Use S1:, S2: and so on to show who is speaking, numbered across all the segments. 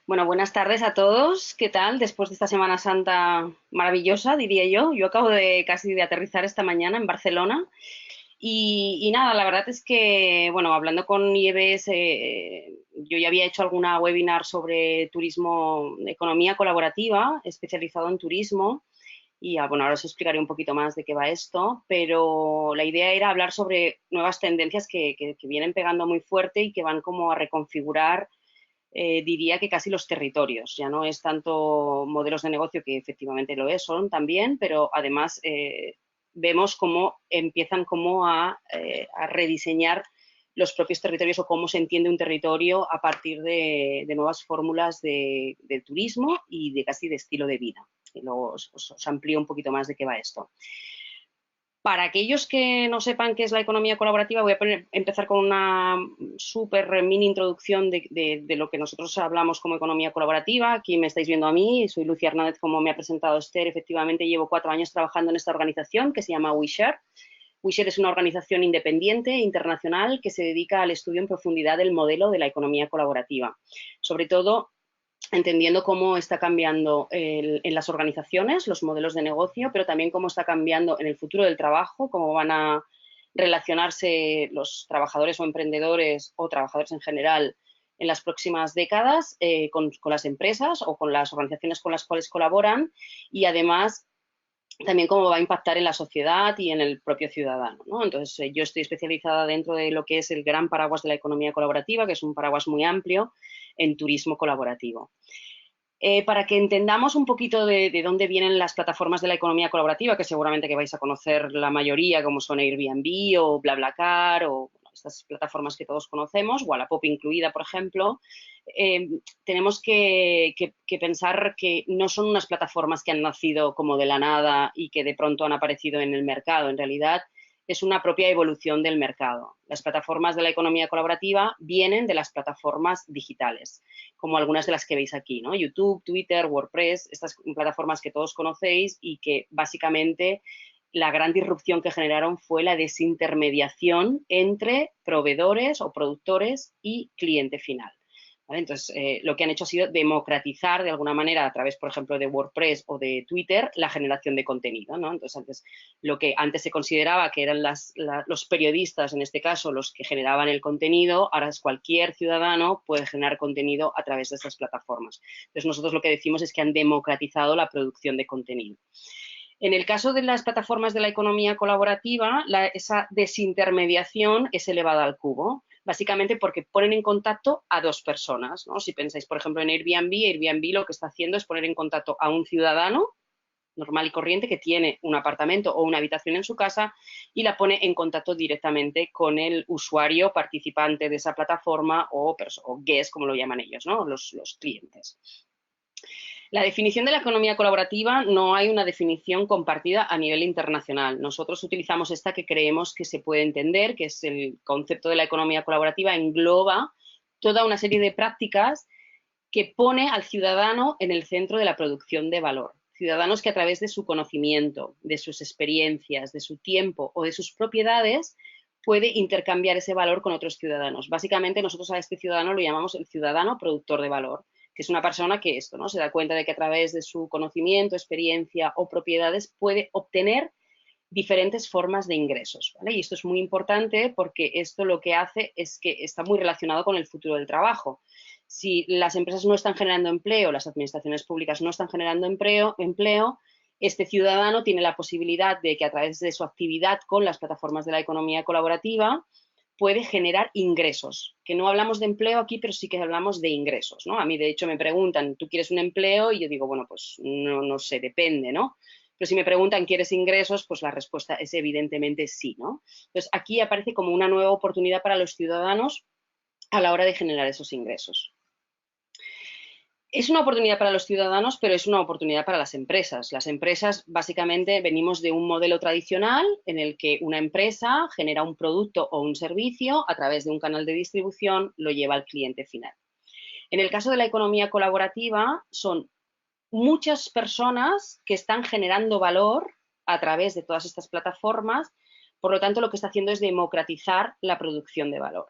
S1: Bueno, buenas tardes a todos. ¿Qué tal? Después de esta Semana Santa maravillosa, diría yo. Yo acabo de casi de aterrizar esta mañana en Barcelona y nada, la verdad es que, bueno, hablando con Nieves, yo ya había hecho alguna webinar sobre turismo, economía colaborativa, especializado en turismo. Y bueno, ahora os explicaré un poquito más de qué va esto, pero la idea era hablar sobre nuevas tendencias que vienen pegando muy fuerte y que van como a reconfigurar, diría que casi los territorios. Ya no es tanto modelos de negocio, que efectivamente lo es, son también, pero además vemos cómo empiezan como a rediseñar los propios territorios o cómo se entiende un territorio a partir de nuevas fórmulas de turismo y de casi de estilo de vida. Y luego os amplío un poquito más de qué va esto. Para aquellos que no sepan qué es la economía colaborativa, voy a empezar con una súper mini introducción de lo que nosotros hablamos como economía colaborativa. Aquí me estáis viendo a mí, soy Lucía Hernández, como me ha presentado Esther. Efectivamente, llevo 4 años trabajando en esta organización que se llama WeShare. WeShare es una organización independiente internacional que se dedica al estudio en profundidad del modelo de la economía colaborativa. Sobre todo, entendiendo cómo está cambiando en las organizaciones los modelos de negocio, pero también cómo está cambiando en el futuro del trabajo, cómo van a relacionarse los trabajadores o emprendedores o trabajadores en general en las próximas décadas con las empresas o con las organizaciones con las cuales colaboran, y además también cómo va a impactar en la sociedad y en el propio ciudadano, ¿no? Entonces, yo estoy especializada dentro de lo que es el gran paraguas de la economía colaborativa, que es un paraguas muy amplio en turismo colaborativo. Para que entendamos un poquito de dónde vienen las plataformas de la economía colaborativa, que seguramente que vais a conocer la mayoría, como son Airbnb o BlaBlaCar o bueno, estas plataformas que todos conocemos, Wallapop incluida, por ejemplo, tenemos que pensar que no son unas plataformas que han nacido como de la nada y que de pronto han aparecido en el mercado. En realidad, es una propia evolución del mercado. Las plataformas de la economía colaborativa vienen de las plataformas digitales, como algunas de las que veis aquí, ¿no? YouTube, Twitter, WordPress, estas plataformas que todos conocéis y que básicamente la gran disrupción que generaron fue la desintermediación entre proveedores o productores y cliente final. ¿Vale? Entonces, lo que han hecho ha sido democratizar de alguna manera a través, por ejemplo, de WordPress o de Twitter, la generación de contenido, ¿no? Entonces, lo que antes se consideraba que eran los periodistas, en este caso, los que generaban el contenido, ahora es cualquier ciudadano puede generar contenido a través de estas plataformas. Entonces, nosotros lo que decimos es que han democratizado la producción de contenido. En el caso de las plataformas de la economía colaborativa, esa desintermediación es elevada al cubo, básicamente porque ponen en contacto a dos personas, ¿no? Si pensáis, por ejemplo, en Airbnb lo que está haciendo es poner en contacto a un ciudadano normal y corriente que tiene un apartamento o una habitación en su casa y la pone en contacto directamente con el usuario participante de esa plataforma o guest, como lo llaman ellos, ¿no? Los clientes. La definición de la economía colaborativa no hay una definición compartida a nivel internacional. Nosotros utilizamos esta que creemos que se puede entender, que es el concepto de la economía colaborativa, engloba toda una serie de prácticas que pone al ciudadano en el centro de la producción de valor. Ciudadanos que a través de su conocimiento, de sus experiencias, de su tiempo o de sus propiedades puede intercambiar ese valor con otros ciudadanos. Básicamente nosotros a este ciudadano lo llamamos el ciudadano productor de valor, que es una persona que esto, ¿no? Se da cuenta de que a través de su conocimiento, experiencia o propiedades puede obtener diferentes formas de ingresos, ¿vale? Y esto es muy importante porque esto lo que hace es que está muy relacionado con el futuro del trabajo. Si las empresas no están generando empleo, las administraciones públicas no están generando empleo, este ciudadano tiene la posibilidad de que a través de su actividad con las plataformas de la economía colaborativa puede generar ingresos, que no hablamos de empleo aquí, pero sí que hablamos de ingresos, ¿no? A mí, de hecho, me preguntan, ¿tú quieres un empleo? Y yo digo, bueno, pues no sé, depende, ¿no? Pero si me preguntan, ¿quieres ingresos? Pues la respuesta es evidentemente sí, ¿no? Entonces, aquí aparece como una nueva oportunidad para los ciudadanos a la hora de generar esos ingresos. Es una oportunidad para los ciudadanos, pero es una oportunidad para las empresas. Las empresas, básicamente, venimos de un modelo tradicional en el que una empresa genera un producto o un servicio a través de un canal de distribución, lo lleva al cliente final. En el caso de la economía colaborativa, son muchas personas que están generando valor a través de todas estas plataformas, por lo tanto, lo que está haciendo es democratizar la producción de valor.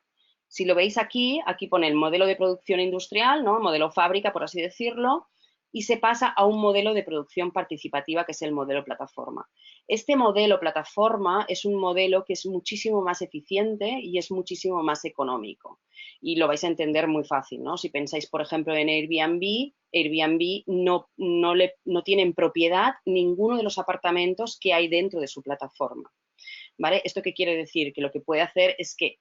S1: Si lo veis aquí, aquí pone el modelo de producción industrial, ¿no? Modelo fábrica, por así decirlo, y se pasa a un modelo de producción participativa, que es el modelo plataforma. Este modelo plataforma es un modelo que es muchísimo más eficiente y es muchísimo más económico. Y lo vais a entender muy fácil, ¿no? Si pensáis, por ejemplo, en Airbnb, Airbnb no tiene en propiedad ninguno de los apartamentos que hay dentro de su plataforma. ¿Vale? ¿Esto qué quiere decir? Que lo que puede hacer es que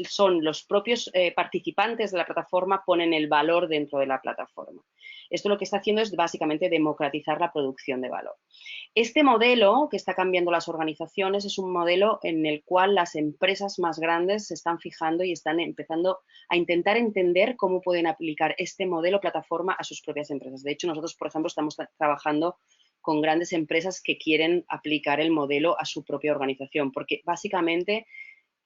S1: son los propios participantes de la plataforma ponen el valor dentro de la plataforma. Esto lo que está haciendo es básicamente democratizar la producción de valor. Este modelo que está cambiando las organizaciones es un modelo en el cual las empresas más grandes se están fijando y están empezando a intentar entender cómo pueden aplicar este modelo plataforma a sus propias empresas. De hecho, nosotros, por ejemplo, estamos trabajando con grandes empresas que quieren aplicar el modelo a su propia organización, porque básicamente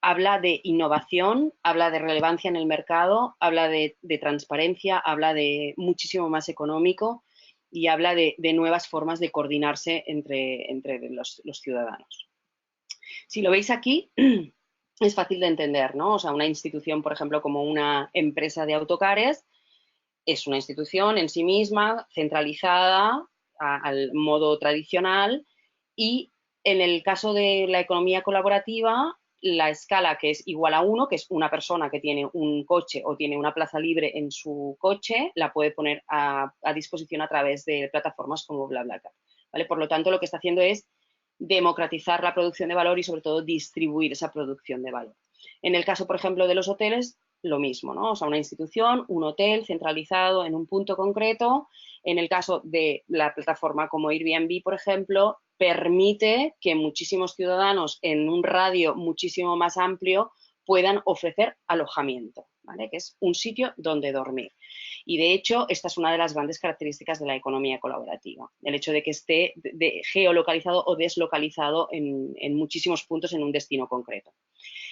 S1: habla de innovación, habla de relevancia en el mercado, habla de transparencia, habla de muchísimo más económico y habla de nuevas formas de coordinarse entre los ciudadanos. Si lo veis aquí, es fácil de entender, ¿no? O sea, una institución, por ejemplo, como una empresa de autocares, es una institución en sí misma, centralizada al modo tradicional, y en el caso de la economía colaborativa, la escala que es igual a 1, que es una persona que tiene un coche o tiene una plaza libre en su coche, la puede poner a disposición a través de plataformas como BlaBlaCar, ¿vale? Por lo tanto, lo que está haciendo es democratizar la producción de valor y, sobre todo, distribuir esa producción de valor. En el caso, por ejemplo, de los hoteles, lo mismo, ¿no? O sea, una institución, un hotel centralizado en un punto concreto. En el caso de la plataforma como Airbnb, por ejemplo, permite que muchísimos ciudadanos en un radio muchísimo más amplio puedan ofrecer alojamiento, ¿vale? Que es un sitio donde dormir. Y de hecho, esta es una de las grandes características de la economía colaborativa, el hecho de que esté geolocalizado o deslocalizado en muchísimos puntos en un destino concreto.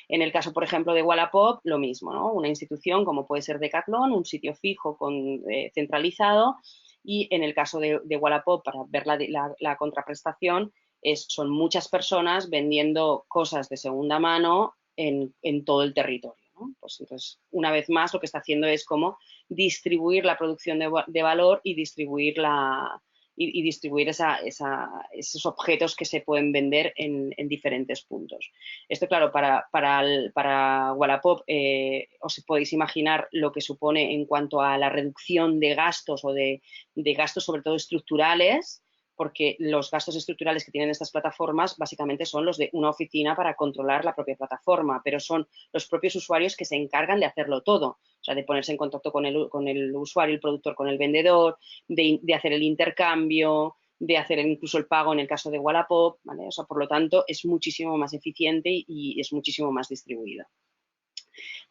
S1: En el caso, por ejemplo, de Wallapop, lo mismo, ¿no? Una institución como puede ser Decathlon, un sitio fijo centralizado, y en el caso de Wallapop, para ver la contraprestación, son muchas personas vendiendo cosas de segunda mano en todo el territorio, ¿no? Pues entonces, una vez más, lo que está haciendo es como distribuir la producción de valor y distribuir esos objetos que se pueden vender en diferentes puntos. Esto, claro, para Wallapop os podéis imaginar lo que supone en cuanto a la reducción de gastos o de gastos sobre todo estructurales, porque los gastos estructurales que tienen estas plataformas básicamente son los de una oficina para controlar la propia plataforma, pero son los propios usuarios que se encargan de hacerlo todo, o sea, de ponerse en contacto con el usuario, el productor con el vendedor, de hacer el intercambio, de hacer incluso el pago en el caso de Wallapop, ¿vale? O sea, por lo tanto, es muchísimo más eficiente y es muchísimo más distribuido.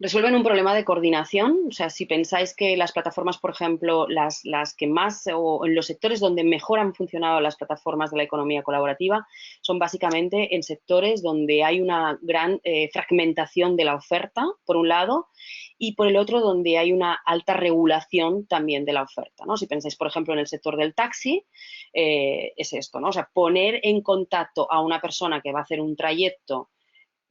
S1: Resuelven un problema de coordinación, o sea, si pensáis que las plataformas, por ejemplo, las que más, o en los sectores donde mejor han funcionado las plataformas de la economía colaborativa, son básicamente en sectores donde hay una gran fragmentación de la oferta, por un lado, y por el otro, donde hay una alta regulación también de la oferta, ¿no? Si pensáis, por ejemplo, en el sector del taxi, es esto, ¿no? O sea, poner en contacto a una persona que va a hacer un trayecto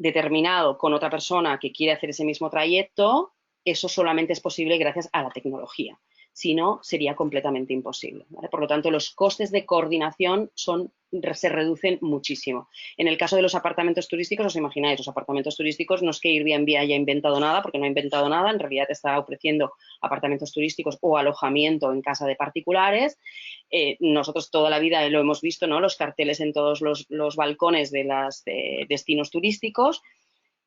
S1: determinado con otra persona que quiere hacer ese mismo trayecto, eso solamente es posible gracias a la tecnología. Si no, sería completamente imposible, ¿vale? Por lo tanto, los costes de coordinación se reducen muchísimo. En el caso de los apartamentos turísticos, os imagináis, los apartamentos turísticos no es que Airbnb haya inventado nada, porque no ha inventado nada, en realidad está ofreciendo apartamentos turísticos o alojamiento en casa de particulares. Nosotros toda la vida lo hemos visto, ¿no? Los carteles en todos los balcones de los destinos turísticos.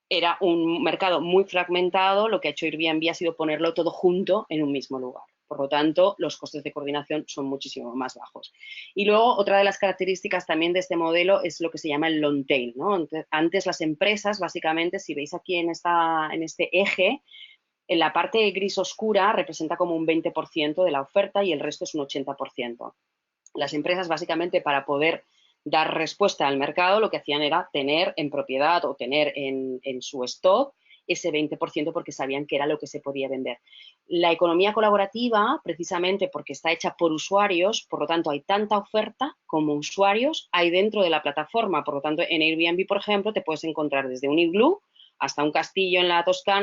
S1: Era un mercado muy fragmentado, lo que ha hecho Airbnb ha sido ponerlo todo junto en un mismo lugar. Por lo tanto, los costes de coordinación son muchísimo más bajos. Y luego, otra de las características también de este modelo es lo que se llama el long tail, ¿no? Antes las empresas, básicamente, si veis aquí en este eje, en la parte gris oscura representa como un 20% de la oferta y el resto es un 80%. Las empresas, básicamente, para poder dar respuesta al mercado, lo que hacían era tener en propiedad o tener en su stock ese 20% porque sabían que era lo que se podía vender. La economía colaborativa, precisamente porque está hecha por usuarios, por lo tanto hay tanta oferta como usuarios hay dentro de la plataforma. Por lo tanto, en Airbnb, por ejemplo, te puedes encontrar desde un iglú hasta un castillo en la Toscana